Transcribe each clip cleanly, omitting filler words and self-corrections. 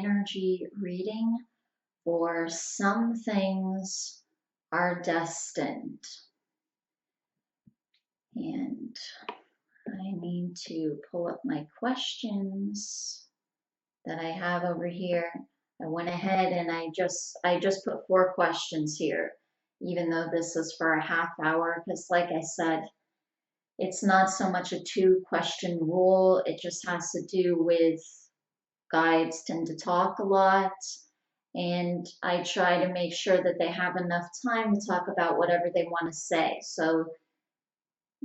energy reading for Some Things Are Destined. And I need to pull up my questions that I have over here. I went ahead and I just put 4 questions here, even though this is for a half hour, because like I said, it's not so much a 2-question rule. It just has to do with guides tend to talk a lot, and I try to make sure that they have enough time to talk about whatever they want to say. So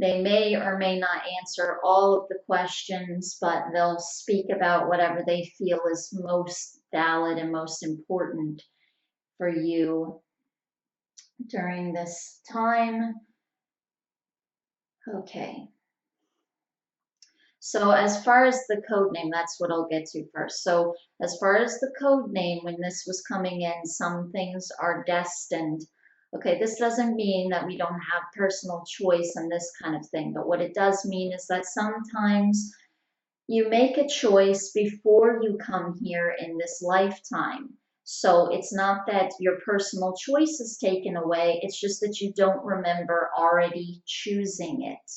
they may or may not answer all of the questions, but they'll speak about whatever they feel is most valid and most important for you during this time. Okay. So as far as the code name, that's what I'll get to first. So as far as the code name, when this was coming in, Some Things Are Destined. Okay, this doesn't mean that we don't have personal choice and this kind of thing, but what it does mean is that sometimes you make a choice before you come here in this lifetime. So it's not that your personal choice is taken away, it's just that you don't remember already choosing it.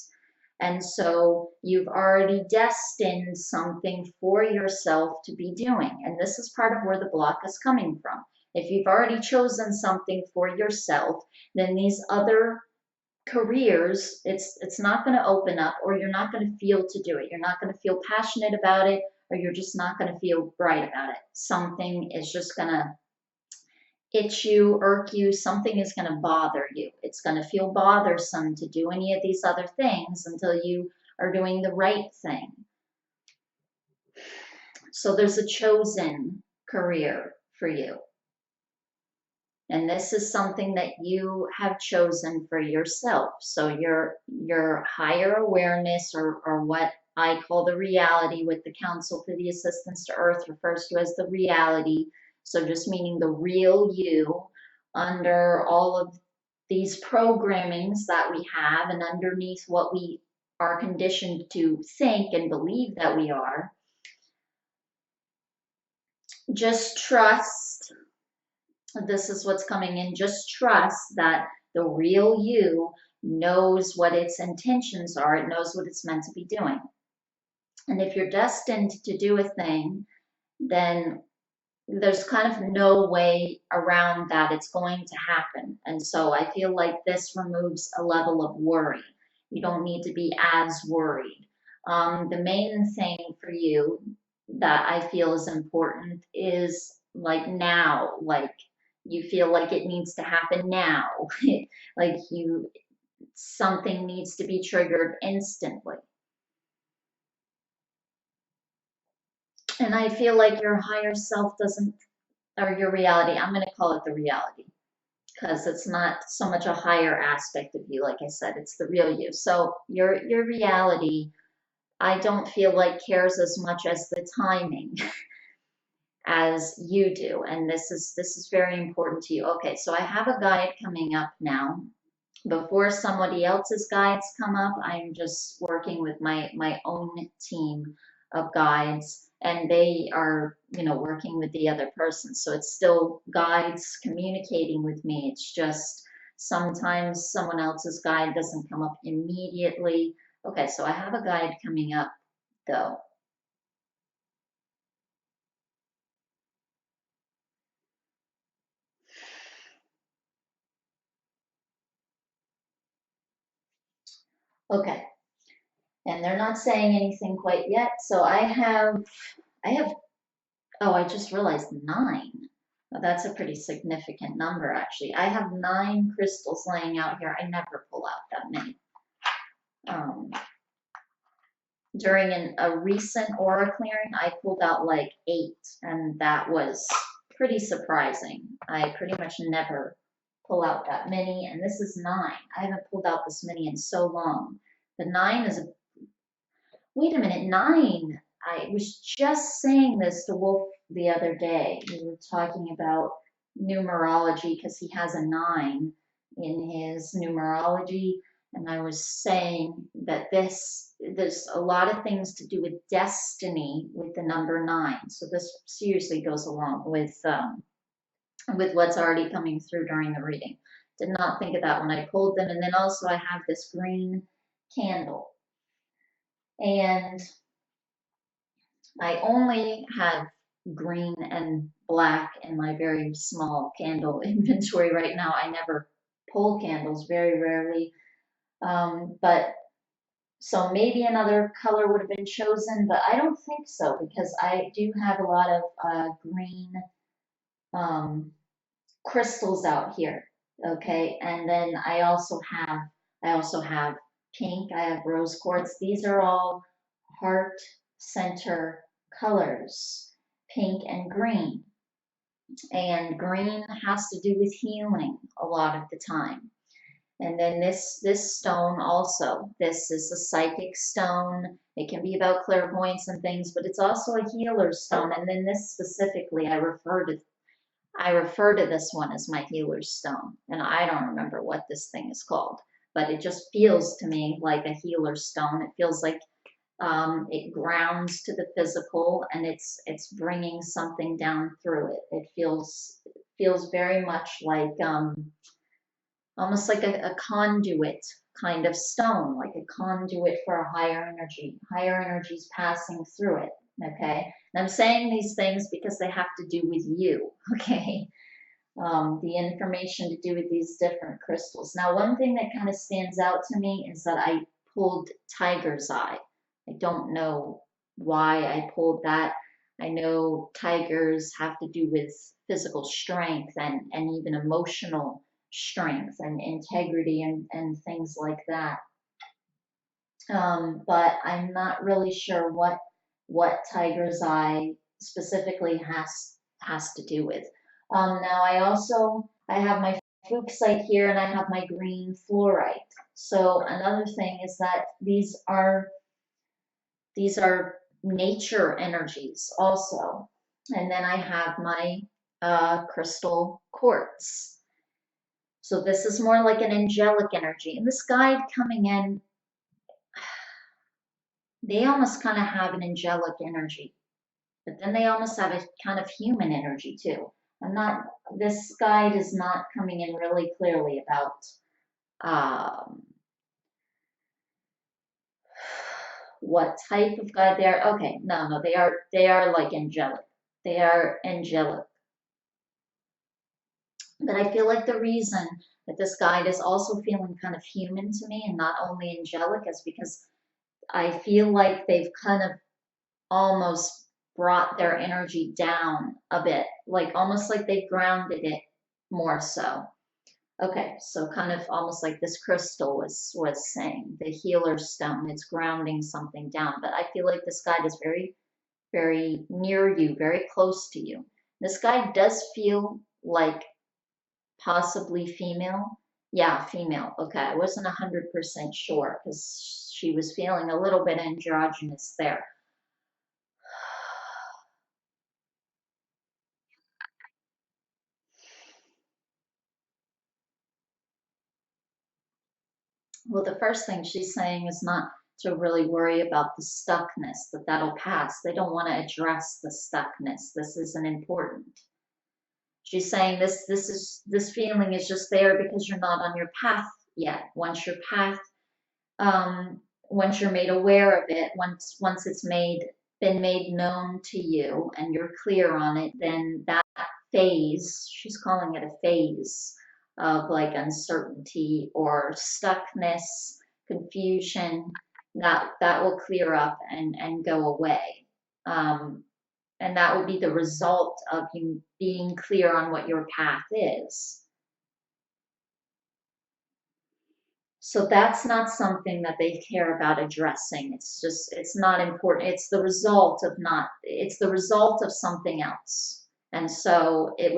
And so you've already destined something for yourself to be doing. And this is part of where the block is coming from. If you've already chosen something for yourself, then these other careers, it's not going to open up, or you're not going to feel to do it. You're not going to feel passionate about it, or you're just not going to feel right about it. Something is just going to itch you, irk you, something is going to bother you. It's going to feel bothersome to do any of these other things until you are doing the right thing. So there's a chosen career for you. And this is something that you have chosen for yourself. So your higher awareness, or what I call the reality, with the Council for the Assistance to Earth refers to as the reality. So just meaning the real you under all of these programmings that we have and underneath what we are conditioned to think and believe that we are. Just trust. This is what's coming in. Just trust that the real you knows what its intentions are. It knows what it's meant to be doing. And if you're destined to do a thing, then there's kind of no way around that. It's going to happen. And so I feel like this removes a level of worry. You don't need to be as worried. The main thing for you that I feel is important is like now, like you feel like it needs to happen now. Like something needs to be triggered instantly. And I feel like your higher self doesn't, or your reality, I'm going to call it the reality, because it's not so much a higher aspect of you. Like I said, it's the real you. So your reality, I don't feel like cares as much as the timing as you do. And this is very important to you. Okay, so I have a guide coming up now. Before somebody else's guides come up, I'm just working with my own team of guides, and they are, working with the other person. So it's still guides communicating with me. It's just sometimes someone else's guide doesn't come up immediately. Okay, so I have a guide coming up though. Okay, and they're not saying anything quite yet. So I have, oh, I just realized 9. Well, that's a pretty significant number, actually. I have 9 crystals laying out here. I never pull out that many. During a recent aura clearing, I pulled out like 8, and that was pretty surprising. I pretty much never pull out that many, and this is 9. I haven't pulled out this many in so long. The 9 is wait a minute, 9. I was just saying this to Wolf the other day. We were talking about numerology because he has a 9 in his numerology. and I was saying that there's a lot of things to do with destiny with the number 9. So this seriously goes along with what's already coming through during the reading. Did not think of that when I pulled them. And then also I have this green candle. And I only have green and black in my very small candle inventory right now. I never pull candles, very rarely. But so maybe another color would have been chosen, but I don't think so because I do have a lot of green um, crystals out here. Okay, and then I also have pink. I have rose quartz. These are all heart center colors, pink and green. And green has to do with healing a lot of the time. And then this stone also, this is a psychic stone. It can be about clairvoyance and things, but it's also a healer stone. And then this specifically, I refer to this one as my healer's stone. And I don't remember what this thing is called, but it just feels to me like a healer stone. It feels like it grounds to the physical, and it's bringing something down through it. It feels very much like almost like a conduit kind of stone, like a conduit for a higher energy. Higher energies passing through it. Okay, and I'm saying these things because they have to do with you. Okay, the information to do with these different crystals. Now, one thing that kind of stands out to me is that I pulled tiger's eye. I don't know why I pulled that. I know tigers have to do with physical strength and even emotional strength and integrity and things like that. But I'm not really sure what tiger's eye specifically has to do with. Now I have my fuchsite here and I have my green fluorite. So another thing is that these are nature energies also. And then I have my crystal quartz. So this is more like an angelic energy. And this guide coming in, they almost kind of have an angelic energy, but then they almost have a kind of human energy too. This guide is not coming in really clearly about um, what type of guide they are. Okay, no, they are like angelic. They are angelic. But I feel like the reason that this guide is also feeling kind of human to me and not only angelic is because I feel like they've kind of almost brought their energy down a bit, like almost like they've grounded it more so. Okay, so kind of almost like this crystal was saying, the healer stone, it's grounding something down. But I feel like this guide is very, very near you, very close to you. This guide does feel like possibly female. Yeah, female. Okay, I wasn't 100% sure because she was feeling a little bit androgynous there. Well, the first thing she's saying is not to really worry about the stuckness, that that'll pass. They don't want to address the stuckness. This isn't important. She's saying this feeling is just there because you're not on your path yet. Once you're made aware of it, once it's been made known to you and you're clear on it, then that phase, she's calling it a phase of like uncertainty or stuckness, confusion, that will clear up and go away. Um, and that will be the result of you being clear on what your path is. So that's not something that they care about addressing. It's not important. It's the result of something else. And so it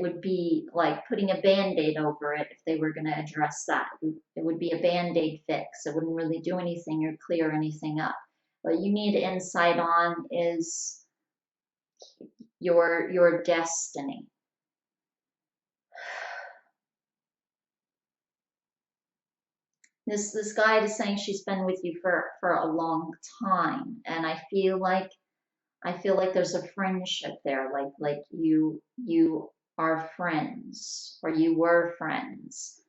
would be like putting a band-aid over it if they were going to address that. It would be a band-aid fix. It wouldn't really do anything or clear anything up. What you need insight on is your destiny. This guide is saying she's been with you for a long time, and I feel like there's a friendship there, like you are friends or you were friends.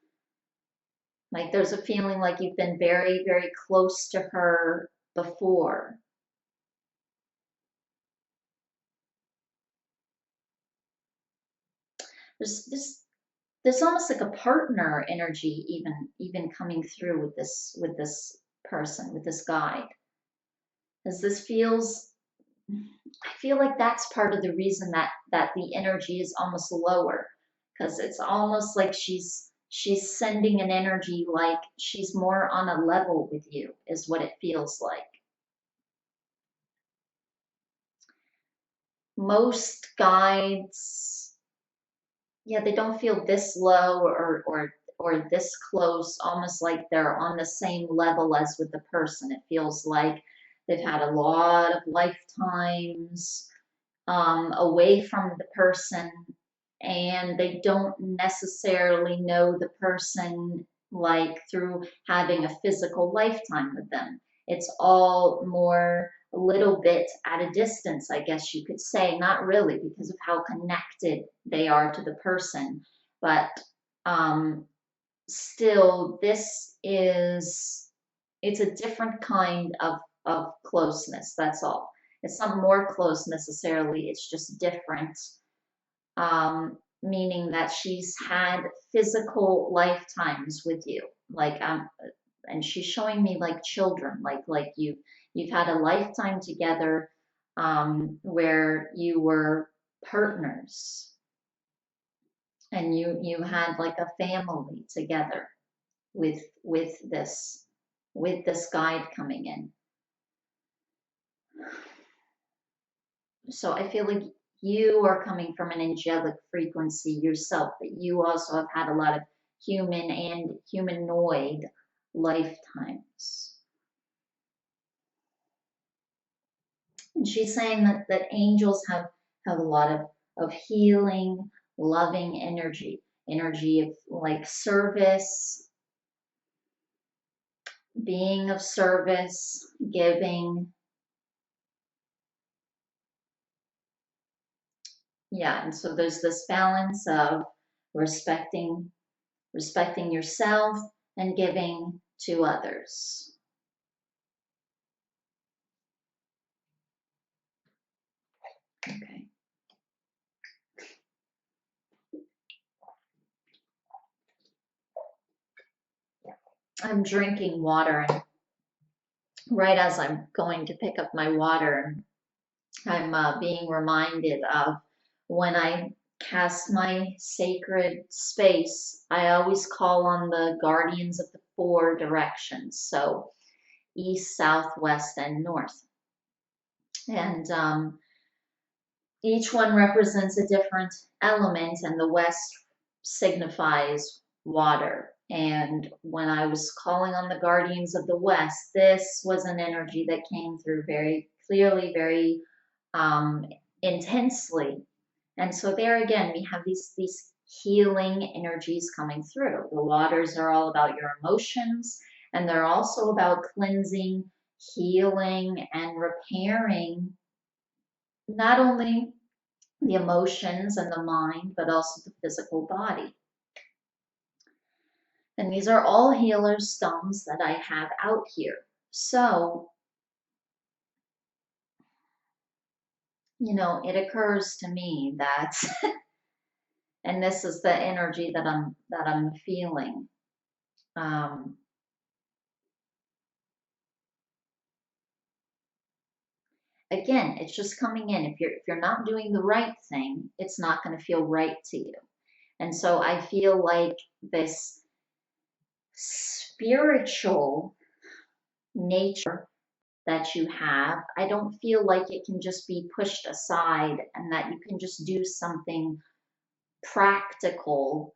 Like there's a feeling like you've been very, very close to her before. There's there's almost like a partner energy even coming through with this person, with this guide. As this feels I feel like that's part of the reason that the energy is almost lower, because it's almost like she's sending an energy like she's more on a level with you, is what it feels like. Most guides, yeah, they don't feel this low or this close, almost like they're on the same level as with the person. It feels like they've had a lot of lifetimes away from the person, and they don't necessarily know the person like through having a physical lifetime with them. It's all more a little bit at a distance, I guess you could say. Not really, because of how connected they are to the person, but um, still, this is it's a different kind of closeness. That's all. It's not more close necessarily. It's just different, meaning that she's had physical lifetimes with you, like and she's showing me like children, like you've had a lifetime together, where you were partners and you had like a family together with this guide coming in. So I feel like you are coming from an angelic frequency yourself, but you also have had a lot of human and humanoid lifetimes. And she's saying that angels have a lot of healing, loving energy, energy of like service, being of service, giving. Yeah, and so there's this balance of respecting respecting yourself and giving to others. Okay. I'm drinking water, and right as I'm going to pick up my water, I'm being reminded of when I cast my sacred space, I always call on the guardians of the four directions. So east, south, west, and north. And each one represents a different element, and the west signifies water. And when I was calling on the guardians of the west, this was an energy that came through very clearly, very um, intensely. And so there again, we have these healing energies coming through. The waters are all about your emotions, and they're also about cleansing, healing, and repairing not only the emotions and the mind, but also the physical body. And these are all healer stones that I have out here. So, it occurs to me that, and this is the energy that I'm feeling. Um, Again, it's just coming in. If you're not doing the right thing, it's not going to feel right to you. And so I feel like this spiritual nature that you have, I don't feel like it can just be pushed aside and that you can just do something practical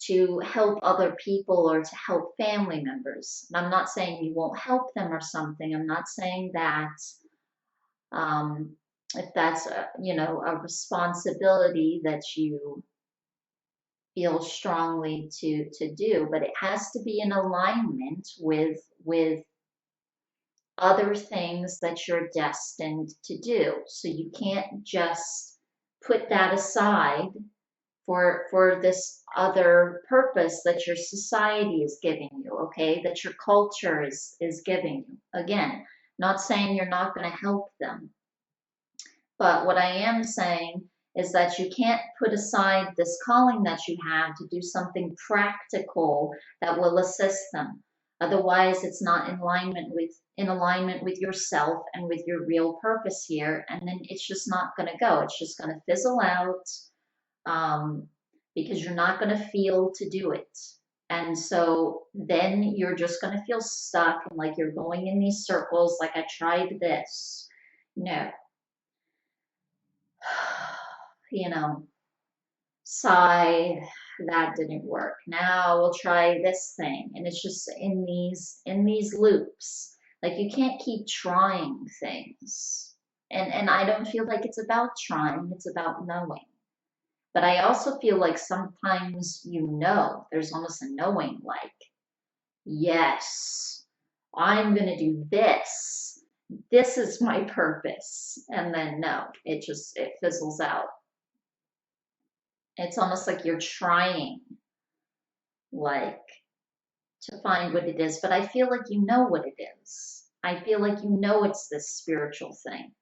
to help other people or to help family members. And I'm not saying you won't help them or something. I'm not saying that. Um, if that's a responsibility that feel strongly to do, but it has to be in alignment with other things that you're destined to do. So you can't just put that aside for this other purpose that your society is giving you, okay? That your culture is giving you. Again, not saying you're not going to help them, but what I am saying is that you can't put aside this calling that you have to do something practical that will assist them. Otherwise, it's not in alignment with yourself and with your real purpose here, and then it's just not going to go. It's just going to fizzle out, um, because you're not going to feel to do it. And so then you're just going to feel stuck and like you're going in these circles, like I tried this. No, you know, sigh, that didn't work. Now we'll try this thing. And it's just in these loops. Like you can't keep trying things. And I don't feel like it's about trying, it's about knowing. But I also feel like sometimes there's almost a knowing, like, yes, I'm going to do this. This is my purpose. And then no, it fizzles out. It's almost like you're trying, like, to find what it is, but I feel like you know what it is. I feel like you know it's this spiritual thing.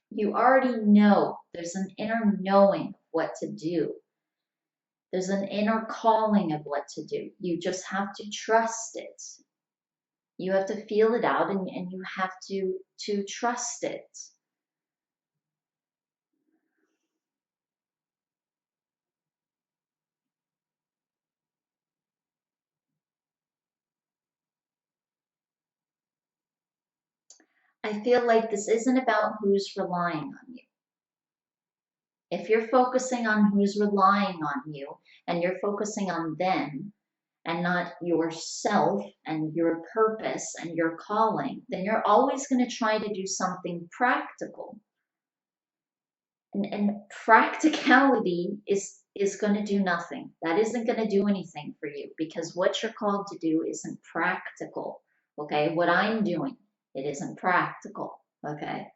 You already know. There's an inner knowing of what to do. There's an inner calling of what to do. You just have to trust it. You have to feel it out, and you have to trust it. I feel like this isn't about who's relying on you. If you're focusing on who's relying on you and you're focusing on them and not yourself and your purpose and your calling, then you're always going to try to do something practical. And practicality is going to do nothing. That isn't going to do anything for you because what you're called to do isn't practical. Okay, what I'm doing, it isn't practical. Okay.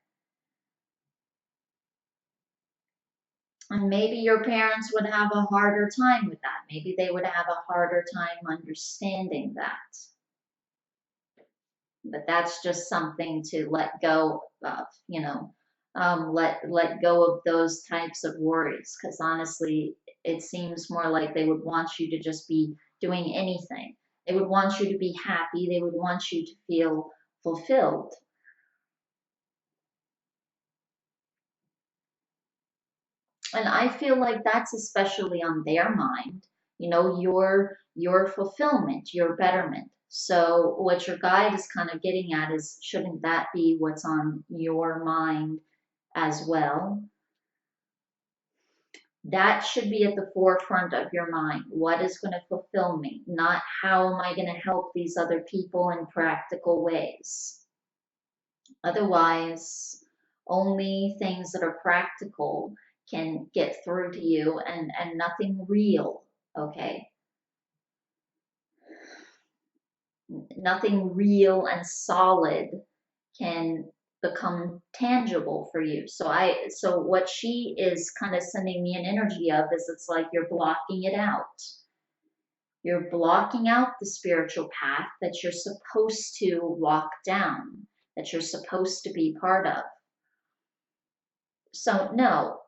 And maybe your parents would have a harder time with that. Maybe they would have a harder time understanding that. But that's just something to let go of, let go of those types of worries. Because honestly, it seems more like they would want you to just be doing anything. They would want you to be happy. They would want you to feel fulfilled. And I feel like that's especially on their mind, your fulfillment, your betterment. So what your guide is kind of getting at is, shouldn't that be what's on your mind as well? That should be at the forefront of your mind. What is going to fulfill me? Not how am I going to help these other people in practical ways. Otherwise, only things that are practical can get through to you, and nothing real, okay? Nothing real and solid can become tangible for you. So what she is kind of sending me an energy of is, it's like you're blocking it out. You're blocking out the spiritual path that you're supposed to walk down, that you're supposed to be part of. So no,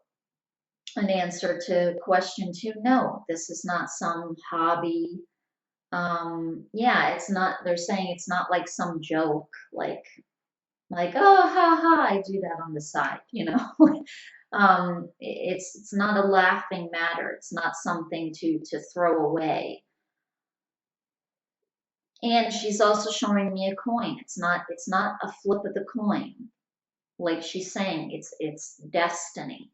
an answer to question two, no, this is not some hobby. Yeah, it's not, they're saying it's not like some joke, like, oh, ha ha, I do that on the side. It's not a laughing matter. It's not something to throw away. And she's also showing me a coin. It's not a flip of the coin. Like she's saying, it's destiny.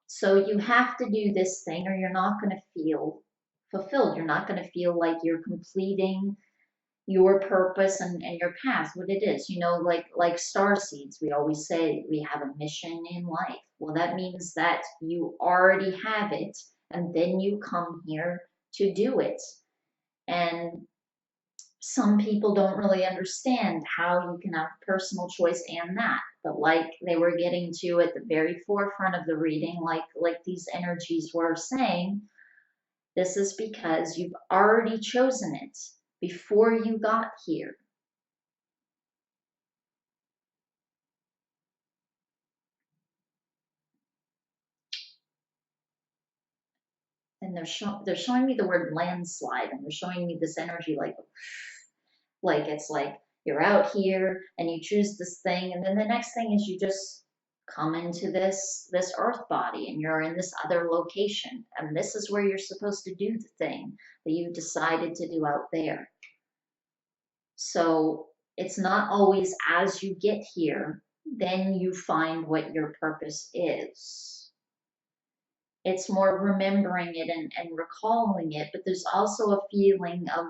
So you have to do this thing or you're not going to feel fulfilled. You're not going to feel like you're completing your purpose and your path, what it is. Like star seeds, we always say we have a mission in life. Well, that means that you already have it, and then you come here to do it. And some people don't really understand how you can have personal choice and that. But like they were getting to at the very forefront of the reading, like these energies were saying, this is because you've already chosen it before you got here. And they're showing me the word landslide, and they're showing me this energy like it's like you're out here and you choose this thing, and then the next thing is you just come into this earth body and you're in this other location, and this is where you're supposed to do the thing that you've decided to do out there. So it's not always as you get here, then you find what your purpose is. It's more remembering it and recalling it, but there's also a feeling of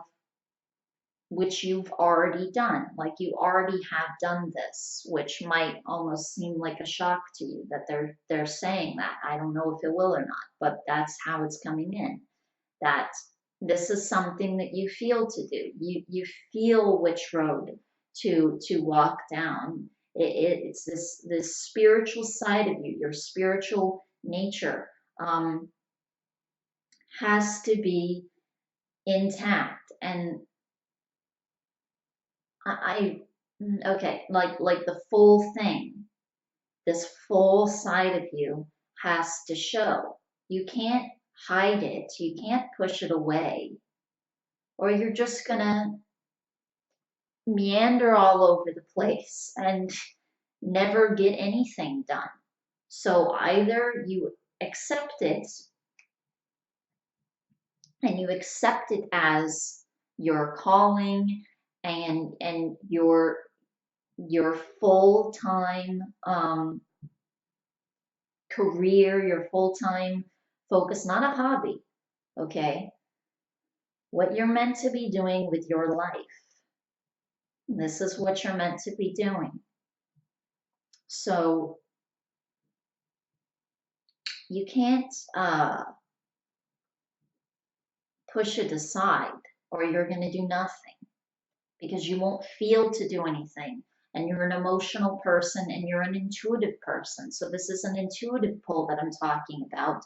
which you've already done, like you already have done this, which might almost seem like a shock to you that they're saying that. I don't know if it will or not, but that's how it's coming in. That this is something that you feel to do. You feel which road to walk down. It's this spiritual side of you, your spiritual nature, um, has to be intact. And okay, like the full thing, this full side of you has to show. You can't hide it. You can't push it away, or you're just gonna meander all over the place and never get anything done. So either you accept it, and you accept it as your calling and your full-time career, your full-time focus, not a hobby, okay? What you're meant to be doing with your life. This is what you're meant to be doing. So you can't push it aside, or you're going to do nothing, because you won't feel to do anything. And you're an emotional person and you're an intuitive person. So this is an intuitive pull that I'm talking about.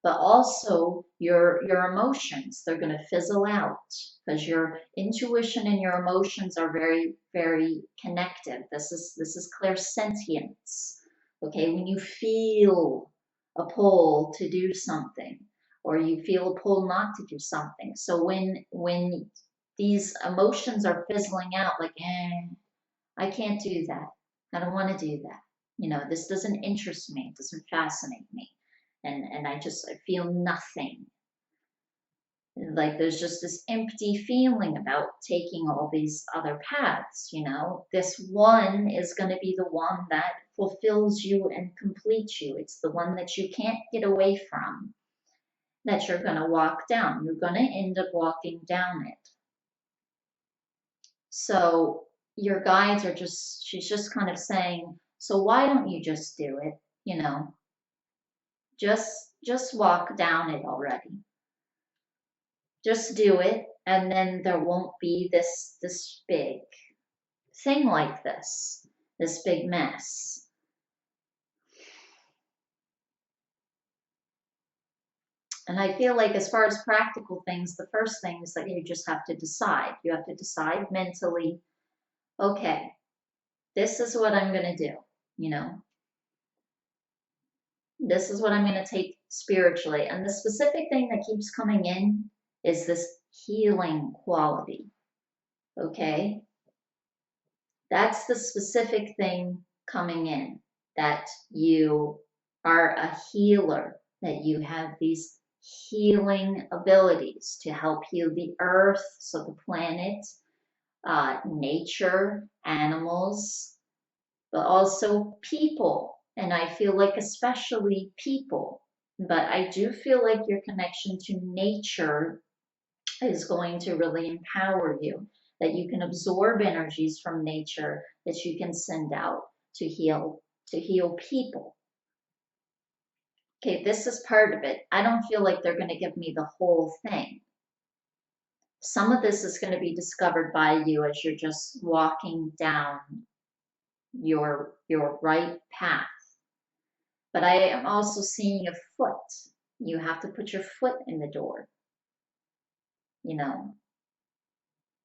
But also your emotions, they're going to fizzle out, because your intuition and your emotions are very, very connected. This is clairsentience. Okay, when you feel a pull to do something, or you feel a pull not to do something. So when these emotions are fizzling out, like, I can't do that. I don't want to do that. This doesn't interest me. It doesn't fascinate me. And I feel nothing. Like there's just this empty feeling about taking all these other paths. This one is going to be the one that fulfills you and completes you. It's the one that you can't get away from, that you're going to walk down. You're going to end up walking down it. So your guides are she's just kind of saying, so why don't you just do it? Just walk down it already. Just do it, and then there won't be this big thing like this big mess. And I feel like as far as practical things, the first thing is that you just have to decide. You have to decide mentally, okay, this is what I'm going to do. This is what I'm going to take spiritually. And the specific thing that keeps coming in is this healing quality. Okay? That's the specific thing coming in, that you are a healer, that you have these healing abilities to help heal the earth, so the planet, nature, animals, but also people. And I feel like especially people, but I do feel like your connection to nature is going to really empower you. that you can absorb energies from nature that you can send out to heal people. Okay, this is part of it. I don't feel like they're going to give me the whole thing. Some of this is going to be discovered by you as you're just walking down your right path. But I am also seeing a foot. You have to put your foot in the door. You know,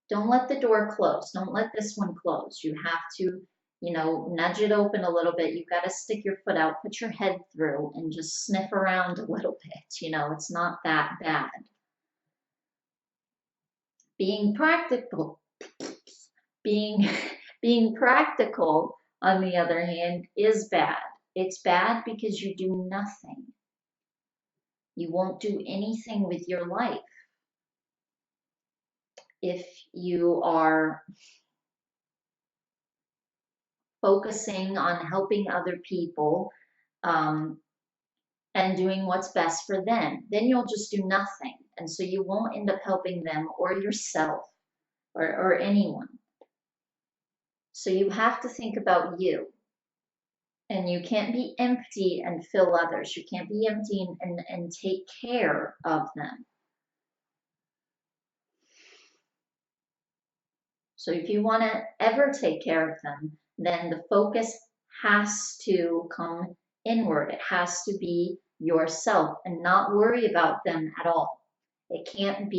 don't let the door close. Don't let this one close. You have to, nudge it open a little bit. You've got to stick your foot out, put your head through, and just sniff around a little bit. It's not that bad. Being practical, being being practical, on the other hand, is bad. It's bad because you do nothing. You won't do anything with your life if you are focusing on helping other people and doing what's best for them. Then you'll just do nothing. And so you won't end up helping them or yourself or anyone. So you have to think about you. And you can't be empty and fill others. You can't be empty and take care of them. So if you want to ever take care of them, then the focus has to come inward. It has to be yourself and not worry about them at all. It can't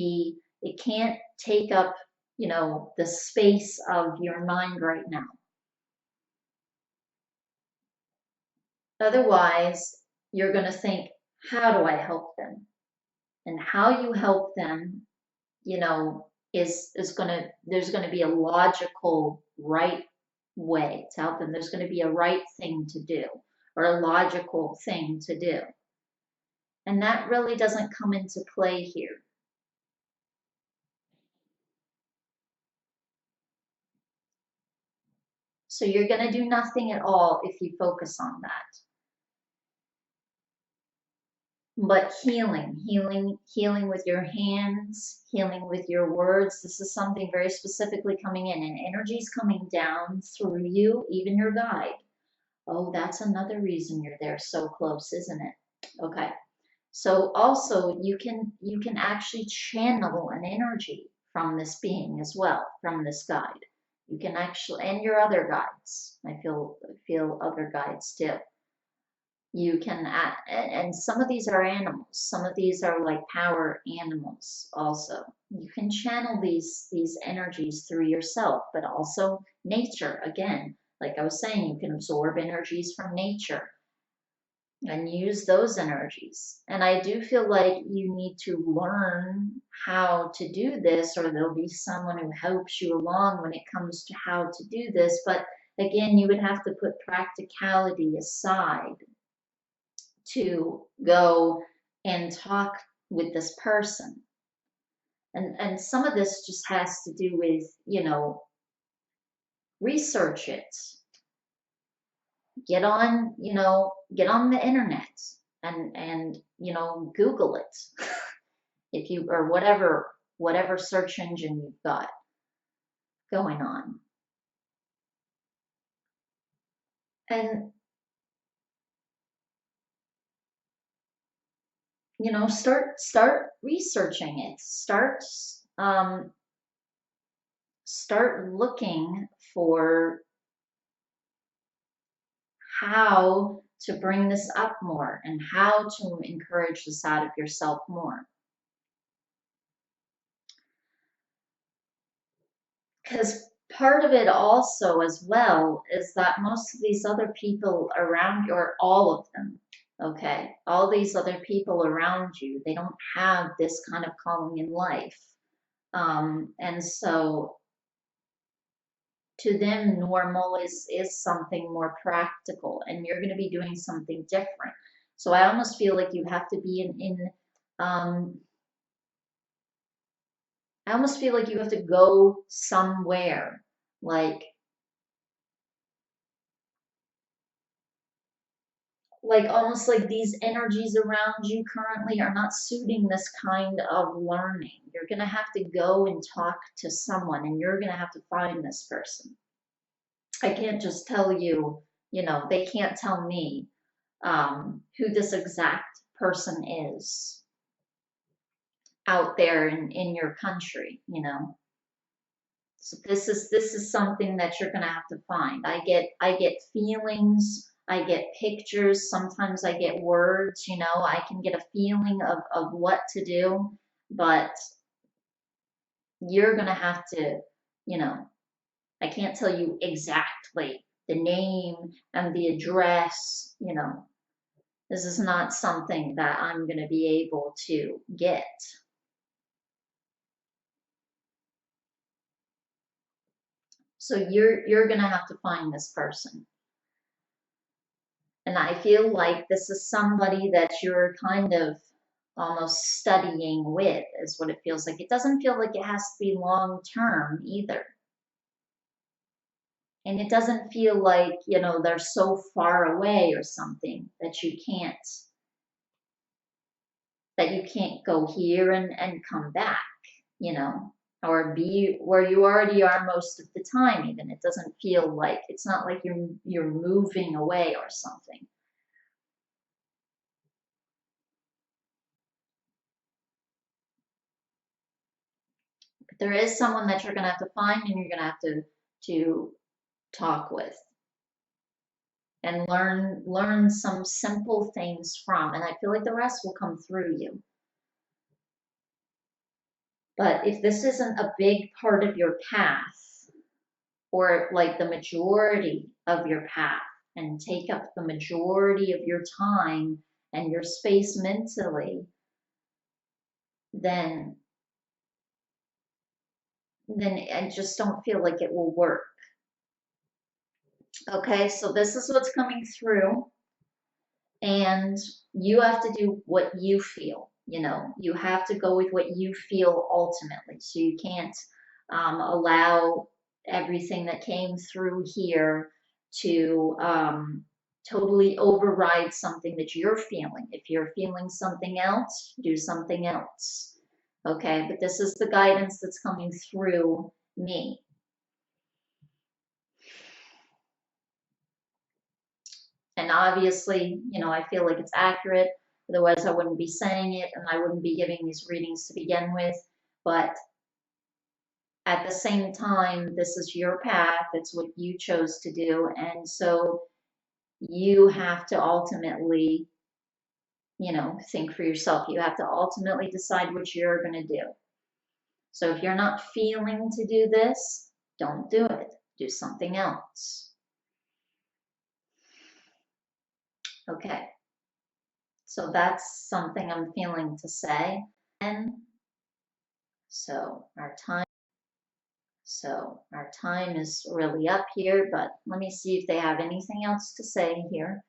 take up, the space of your mind right now. Otherwise, you're going to think, how do I help them? And how you help them, is going to, there's going to be a logical, right way to help them. There's going to be a right thing to do or a logical thing to do. And that really doesn't come into play here. So you're going to do nothing at all if you focus on that. But healing with your hands, healing with your words. This is something very specifically coming in, and energy's coming down through you, even your guide. Oh, that's another reason you're there so close, isn't it? Okay. So also you can actually channel an energy from this being as well, from this guide. You can actually, and your other guides. I feel other guides too. You can, and some of these are animals. Some of these are like power animals also. You can channel these energies through yourself, but also nature. Again, like I was saying, you can absorb energies from nature and use those energies. And I do feel like you need to learn how to do this, or there'll be someone who helps you along when it comes to how to do this. But again, you would have to put practicality aside to go and talk with this person. And some of this just has to do with, research it. Get on the internet and Google it. If you, or whatever search engine you've got going on. And start researching it. Start looking for how to bring this up more and how to encourage this out of yourself more. Because part of it also as well is that most of these other people around you, or all of them, okay, all these other people around you, they don't have this kind of calling in life. And so to them, normal is something more practical, and you're going to be doing something different. So I almost feel like you have to be I almost feel like you have to go somewhere, like almost like these energies around you currently are not suiting this kind of learning. You're going to have to go and talk to someone, and you're going to have to find this person. I can't just tell you, they can't tell me who this exact person is out there in your country. So this is something that you're gonna have to find. I get feelings, I get pictures, sometimes I get words. I can get a feeling of what to do, but you're gonna have to, you know, I can't tell you exactly the name and the address. This is not something that I'm gonna be able to get. So you're gonna have to find this person. And I feel like this is somebody that you're kind of almost studying with, is what it feels like. It doesn't feel like it has to be long term either. And it doesn't feel like, they're so far away or something that you can't go here and come back, you know, or be where you already are most of the time even. It doesn't feel like, it's not like you're moving away or something. But there is someone that you're gonna have to find, and you're gonna have to talk with and learn some simple things from, and I feel like the rest will come through you. But if this isn't a big part of your path, or like the majority of your path, and take up the majority of your time and your space mentally, then I just don't feel like it will work. Okay, so this is what's coming through, and you have to do what you feel. You have to go with what you feel ultimately. So you can't allow everything that came through here to totally override something that you're feeling. If you're feeling something else, do something else. Okay, but this is the guidance that's coming through me. And obviously, I feel like it's accurate. Otherwise, I wouldn't be saying it, and I wouldn't be giving these readings to begin with. But at the same time, this is your path. It's what you chose to do. And so you have to ultimately, think for yourself. You have to ultimately decide what you're going to do. So if you're not feeling to do this, don't do it. Do something else. Okay. So that's something I'm feeling to say. And so our time is really up here, but let me see if they have anything else to say here.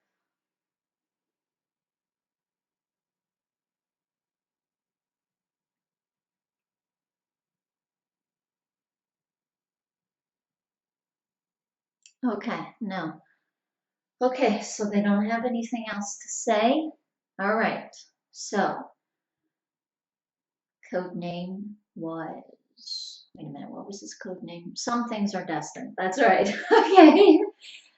Okay, no. Okay, so they don't have anything else to say. All right, so code name was, wait a minute, what was his code name? Some things are destined. That's right. Okay.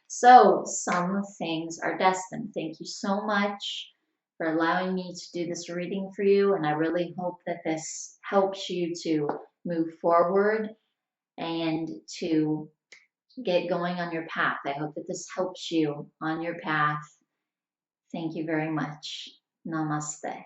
So some things are destined. Thank you so much for allowing me to do this reading for you, and I really hope that this helps you to move forward and to get going on your path. I hope that this helps you on your path. Thank you very much. Namaste.